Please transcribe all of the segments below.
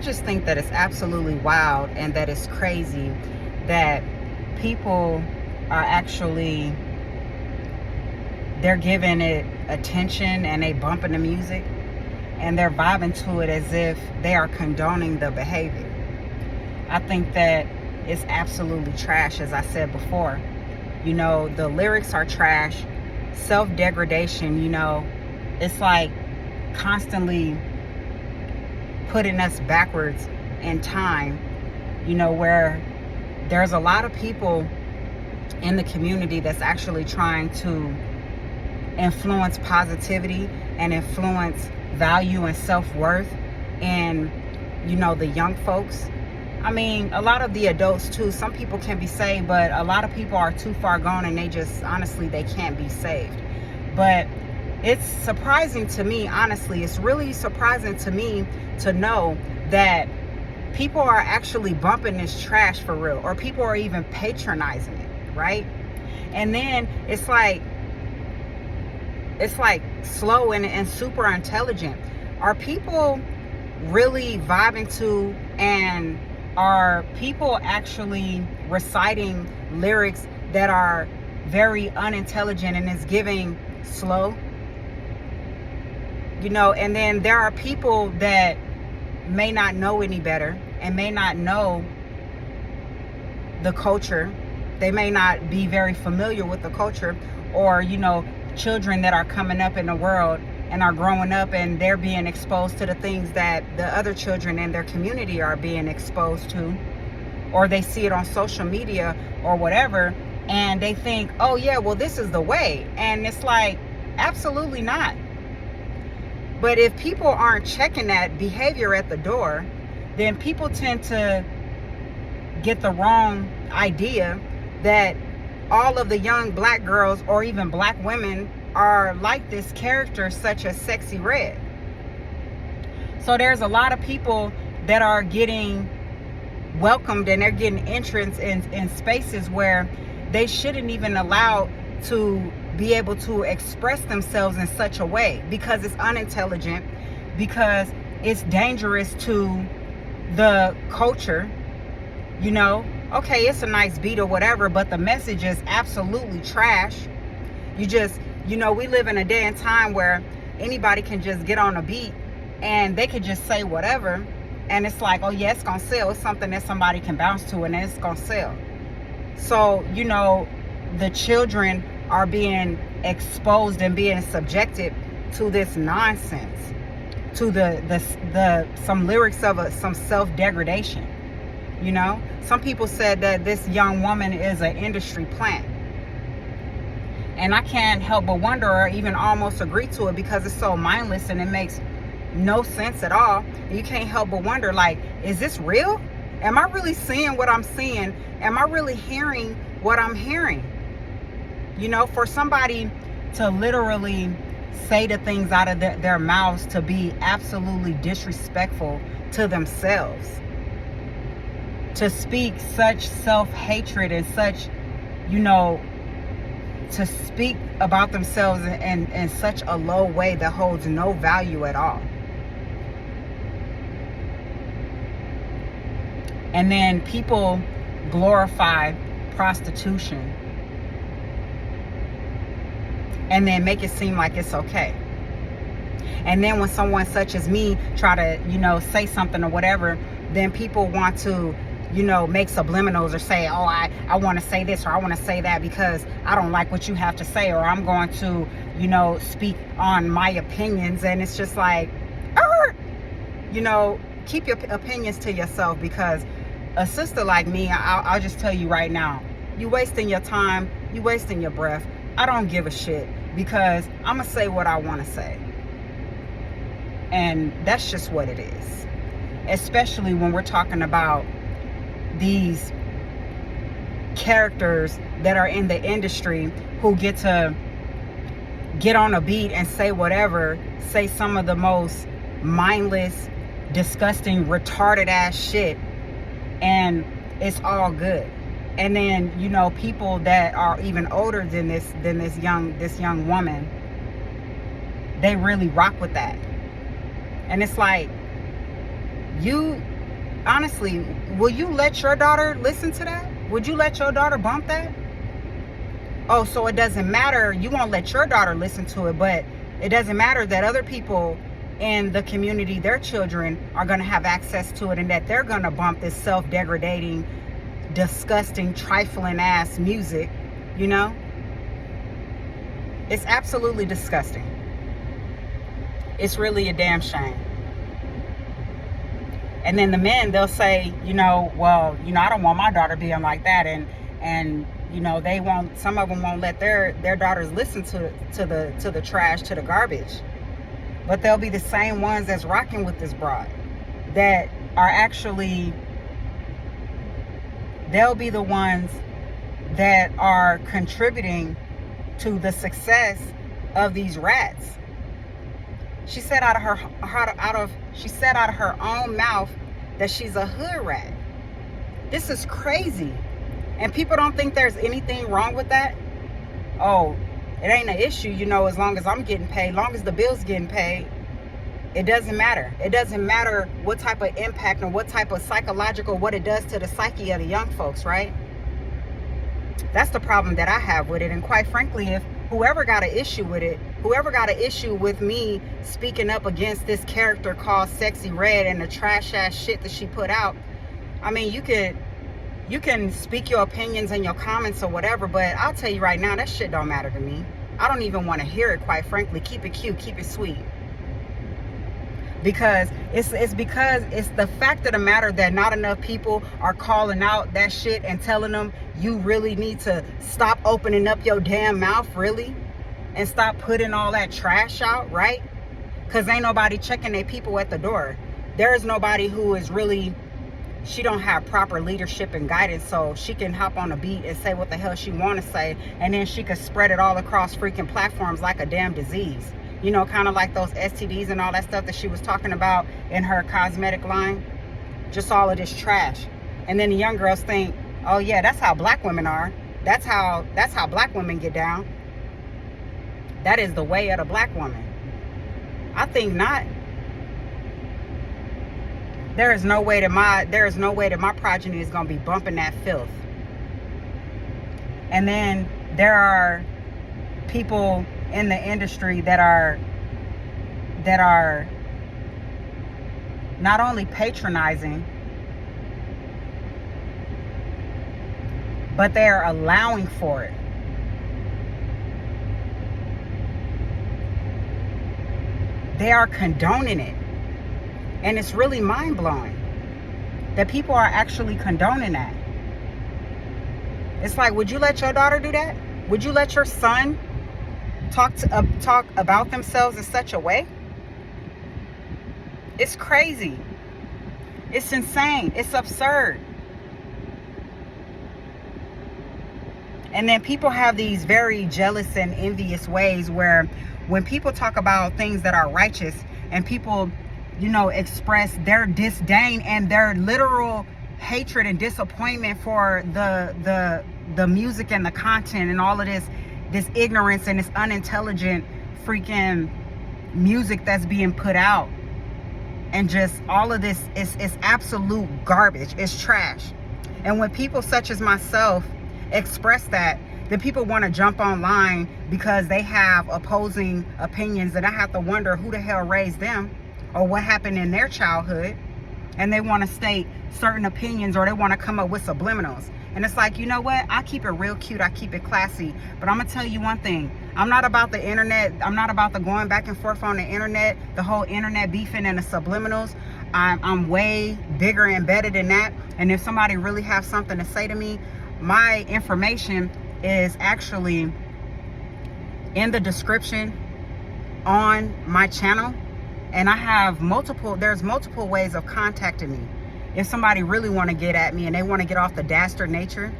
just think that it's absolutely wild and that it's crazy that people are actually, they're giving it attention and they bumping the music and they're vibing to it as if they are condoning the behavior. I think that it's absolutely trash, as I said before. You know, the lyrics are trash. Self-degradation, you know, it's like constantly putting us backwards in time, you know, where there's a lot of people in the community that's actually trying to influence positivity and influence value and self-worth in, you know, the young folks. I mean, a lot of the adults too. Some people can be saved, but a lot of people are too far gone and they just, honestly, they can't be saved. But it's surprising to me, honestly, it's really surprising to me to know that people are actually bumping this trash for real, or people are even patronizing it, right? And then it's like slow and super intelligent. Are people really vibing to, and are people actually reciting lyrics that are very unintelligent and is giving slow? You know, and then there are people that may not know any better and may not know the culture. They may not be very familiar with the culture, or, you know, children that are coming up in the world and are growing up and they're being exposed to the things that the other children in their community are being exposed to, or they see it on social media or whatever, and they think, oh yeah, well, this is the way. And it's like, absolutely not. But if people aren't checking that behavior at the door, then people tend to get the wrong idea that all of the young black girls or even black women are like this character such as Sexy Red. So there's a lot of people that are getting welcomed and they're getting entrance in spaces where they shouldn't even allow to be able to express themselves in such a way, because it's unintelligent, because it's dangerous to the culture. You know, okay, it's a nice beat or whatever, but the message is absolutely trash. You know, we live in a day and time where anybody can just get on a beat and they could just say whatever, and it's like, oh yeah, it's gonna sell. It's something that somebody can bounce to and it's gonna sell. So, you know, the children are being exposed and being subjected to this nonsense, to some lyrics of some self-degradation. You know, some people said that this young woman is an industry plant. And I can't help but wonder, or even almost agree to it, because it's so mindless and it makes no sense at all. And you can't help but wonder, like, is this real? Am I really seeing what I'm seeing? Am I really hearing what I'm hearing? You know, for somebody to literally say the things out of their mouths to be absolutely disrespectful to themselves, to speak such self-hatred and such, you know, to speak about themselves in such a low way that holds no value at all. And then people glorify prostitution and then make it seem like it's okay. And then when someone such as me try to, you know, say something or whatever, then people want to, you know, make subliminals or say, oh, I want to say this or I want to say that because I don't like what you have to say, or I'm going to, you know, speak on my opinions. And it's just like, you know, keep your opinions to yourself, because a sister like me, I'll just tell you right now, you wasting your time, you wasting your breath. I don't give a shit, because I'm going to say what I want to say. And that's just what it is. Especially when we're talking about these characters that are in the industry who get to get on a beat and say whatever, say some of the most mindless, disgusting, retarded ass shit, and it's all good. And then, you know, people that are even older than this young woman, they really rock with that. And it's like, you Honestly, will you let your daughter listen to that? Would you let your daughter bump that? Oh, so it doesn't matter. You won't let your daughter listen to it, but it doesn't matter that other people in the community, their children, are going to have access to it, and that they're going to bump this self-degrading, disgusting, trifling ass music, you know? It's absolutely disgusting. It's really a damn shame. And then the men, they'll say, well, I don't want my daughter being like that, and they won't. Some of them won't let their daughters listen to the trash, to the garbage. But they'll be the same ones that's rocking with this broad, that are actually. They'll be the ones that are contributing to the success of these rats. She said out of her own mouth that she's a hood rat. This is crazy. And people don't think there's anything wrong with that. Oh, it ain't an issue, as long as I'm getting paid, as long as the bill's getting paid. It doesn't matter. It doesn't matter what type of impact or what type of psychological, what it does to the psyche of the young folks, right? That's the problem that I have with it. And quite frankly, if whoever got an issue with it, whoever got an issue with me speaking up against this character called Sexy Red and the trash ass shit that she put out, I mean, you can speak your opinions and your comments or whatever, but I'll tell you right now, that shit don't matter to me. I don't even want to hear it, quite frankly. Keep it cute, keep it sweet. Because it's the fact of the matter that not enough people are calling out that shit and telling them you really need to stop opening up your damn mouth, really, and stop putting all that trash out, right? Because ain't nobody checking their people at the door. There is nobody who is really, she don't have proper leadership and guidance, so she can hop on a beat and say what the hell she want to say, and then she could spread it all across freaking platforms like a damn disease. Kind of like those STDs and all that stuff that she was talking about in her cosmetic line. Just all of this trash. And then the young girls think, oh yeah, that's how black women are. That's how black women get down. That is the way of the black woman. I think not. There is no way that my progeny is gonna be bumping that filth. And then there are people in the industry that are not only patronizing, but they're allowing for it. They are condoning it. And it's really mind-blowing that people are actually condoning that. It's like, would you let your daughter do that? Would you let your son talk about themselves in such a way? It's crazy. It's insane. It's absurd. And then people have these very jealous and envious ways where when people talk about things that are righteous and people, express their disdain and their literal hatred and disappointment for the music and the content and all of this ignorance and this unintelligent freaking music that's being put out, and just all of this is absolute garbage. It's trash. And when people such as myself express that, then people want to jump online because they have opposing opinions, and I have to wonder who the hell raised them or what happened in their childhood, and they want to state certain opinions or they want to come up with subliminals. And it's like, you know what? I keep it real cute. I keep it classy. But I'm going to tell you one thing. I'm not about the internet. I'm not about the going back and forth on the internet, the whole internet beefing and the subliminals. I'm way bigger and better than that. And if somebody really has something to say to me, my information is actually in the description on my channel. And I have there's multiple ways of contacting me. If somebody really want to get at me and they want to get off the dastard nature,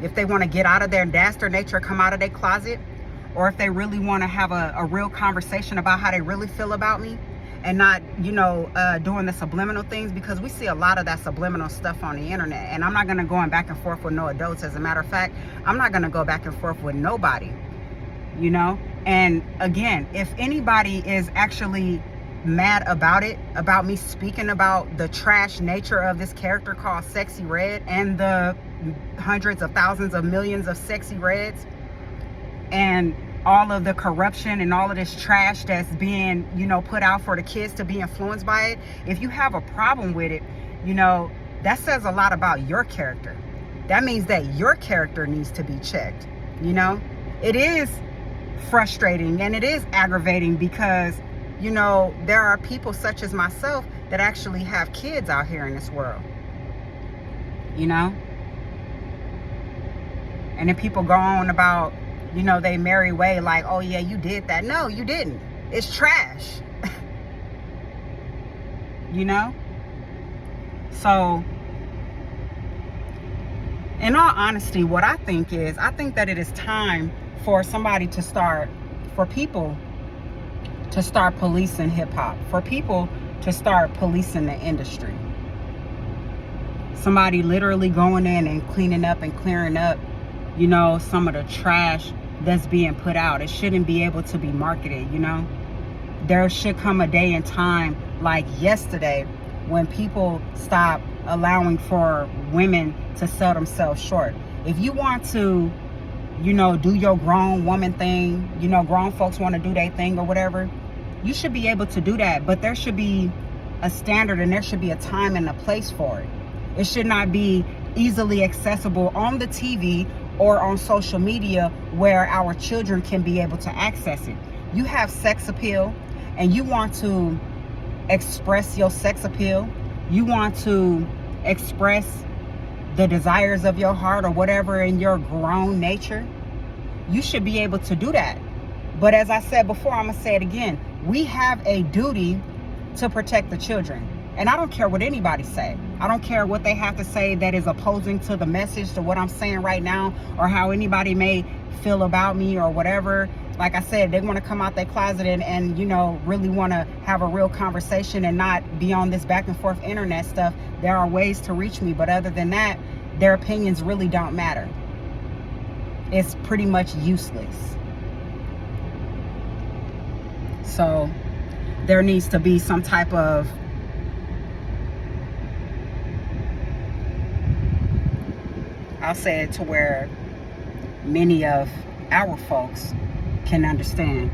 if they want to get out of their dastard nature, come out of their closet, or if they really want to have a real conversation about how they really feel about me and not, doing the subliminal things, because we see a lot of that subliminal stuff on the internet. And I'm not going to go back and forth with no adults. As a matter of fact, I'm not going to go back and forth with nobody, And again, if anybody is actually mad about it, about me speaking about the trash nature of this character called Sexy Red and the hundreds of thousands of millions of Sexy Reds, and all of the corruption and all of this trash that's being, put out for the kids to be influenced by it. If you have a problem with it, that says a lot about your character. That means that your character needs to be checked. It is frustrating and it is aggravating because, there are people such as myself that actually have kids out here in this world. And then people go on about, they merry way like, oh yeah, you did that. No, you didn't. It's trash. So, in all honesty, what I think that it is time for people to start policing hip-hop, for people to start policing the industry. Somebody literally going in and cleaning up and clearing up, some of the trash that's being put out. It shouldn't be able to be marketed, There should come a day and time like yesterday when people stop allowing for women to sell themselves short. If you want to, do your grown woman thing, grown folks want to do their thing or whatever, you should be able to do that. But there should be a standard and there should be a time and a place for it. It should not be easily accessible on the TV or on social media where our children can be able to access it. You have sex appeal and you want to express your sex appeal. You want to express the desires of your heart or whatever in your grown nature. You should be able to do that. But as I said before, I'm gonna say it again. We have a duty to protect the children. And I don't care what anybody say. I don't care what they have to say that is opposing to the message, to what I'm saying right now, or how anybody may feel about me or whatever. Like I said, they want to come out their closet and really want to have a real conversation and not be on this back and forth internet stuff. There are ways to reach me, but other than that, their opinions really don't matter. It's pretty much useless. So there needs to be some type of I'll say it to where many of our folks can understand.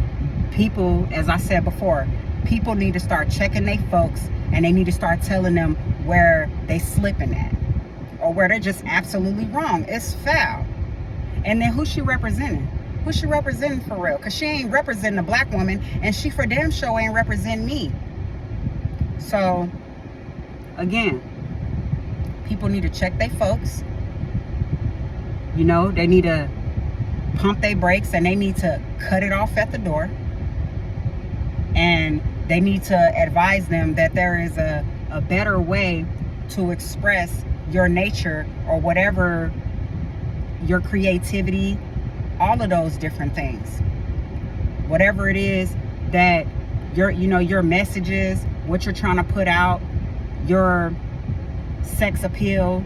People, as I said before, people need to start checking their folks and they need to start telling them where they slipping at or where they're just absolutely wrong. It's foul. And then who's she representing? Who's she representing for real? Because she ain't representing a black woman and she for damn sure ain't representing me. So, again, people need to check their folks. They need to pump their brakes and they need to cut it off at the door. And they need to advise them that there is a better way to express your nature or whatever, your creativity, all of those different things. Whatever it is that your messages, what you're trying to put out, your sex appeal,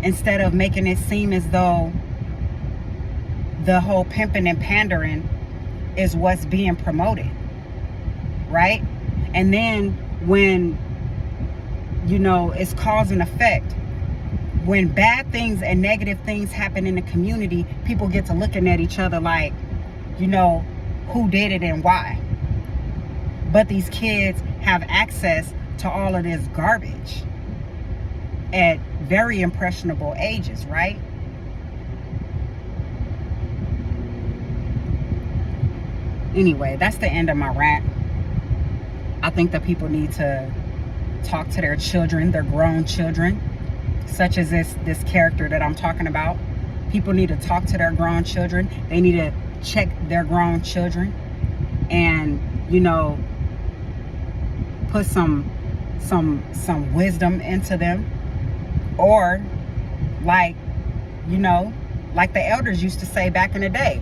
instead of making it seem as though the whole pimping and pandering is what's being promoted, right? And then when, it's cause and effect, when bad things and negative things happen in the community, people get to looking at each other like, who did it and why? But these kids have access to all of this garbage at very impressionable ages, right? Anyway, that's the end of my rant. I think that people need to talk to their children, their grown children, such as this character that I'm talking about. People need to talk to their grown children. They need to check their grown children and, put some wisdom into them. Or like the elders used to say back in the day,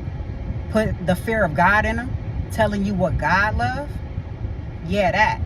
put the fear of God in them, telling you what God loves. Yeah, that.